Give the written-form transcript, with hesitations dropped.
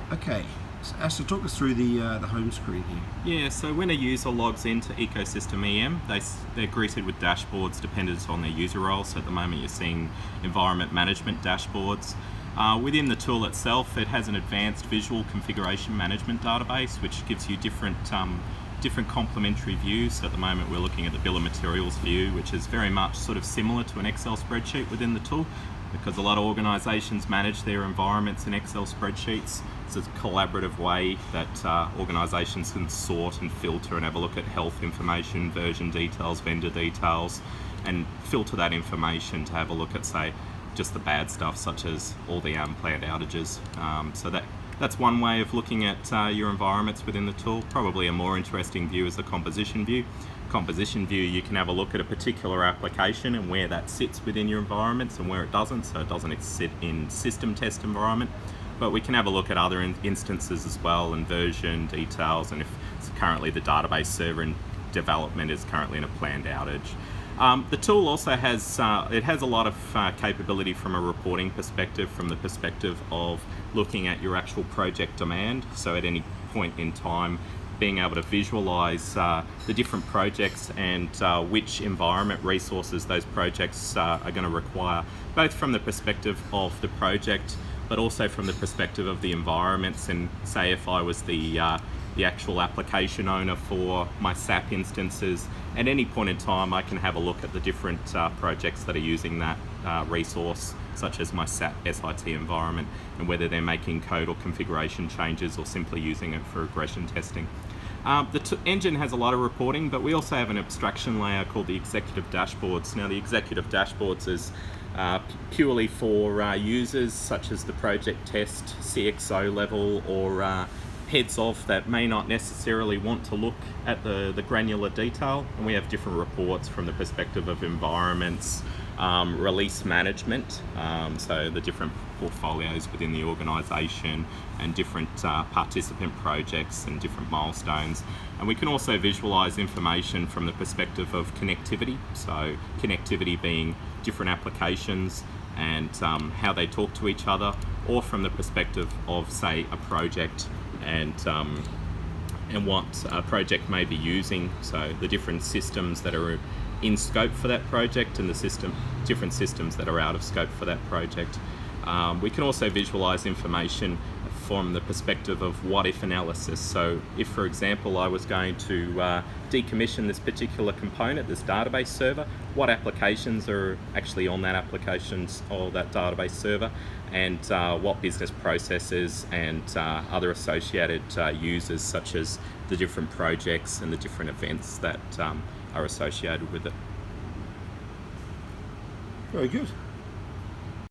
Okay, so Ashley, talk us through the home screen here. Yeah, so when a user logs into Ecosystem EM, they're greeted with dashboards dependent on their user role. So at the moment you're seeing environment management dashboards. Within the tool itself, it has an advanced visual configuration management database, which gives you different complementary views. So at the moment we're looking at the bill of materials view, which is very much sort of similar to an Excel spreadsheet within the tool, because a lot of organisations manage their environments in Excel spreadsheets. It's a collaborative way that organisations can sort and filter and have a look at health information, version details, vendor details, and filter that information to have a look at, say, just the bad stuff, such as all the unplanned outages. So that's one way of looking at your environments within the tool. Probably a more interesting view is the composition view. Composition view, you can have a look at a particular application and where that sits within your environments and where it doesn't. So it doesn't sit in system test environment, but we can have a look at other instances as well, and version details, and if it's currently the database server in development is currently in a planned outage. The tool also has a lot of capability from a reporting perspective, from the perspective of looking at your actual project demand. So at any point in time, being able to visualize the different projects and which environment resources those projects are going to require, both from the perspective of the project, but also from the perspective of the environments. And say if I was the actual application owner for my SAP instances, at any point in time I can have a look at the different projects that are using that resource, such as my SAP SIT environment, and whether they're making code or configuration changes or simply using it for regression testing. The engine has a lot of reporting, but we also have an abstraction layer called the executive dashboards. Now the executive dashboards is purely for users such as the project test, CXO level, or heads of that may not necessarily want to look at the granular detail. And we have different reports from the perspective of environments, release management, so the different portfolios within the organisation, and different participant projects and different milestones. And we can also visualise information from the perspective of connectivity, so connectivity being different applications and how they talk to each other, or from the perspective of, say, a project and what a project may be using, so the different systems that are in scope for that project and the different systems that are out of scope for that project. We can also visualize information from the perspective of what-if analysis. So if, for example, I was going to decommission this particular component, this database server, what applications are actually on that applications or that database server, and what business processes and other associated users, such as the different projects and the different events that are associated with it. Very good.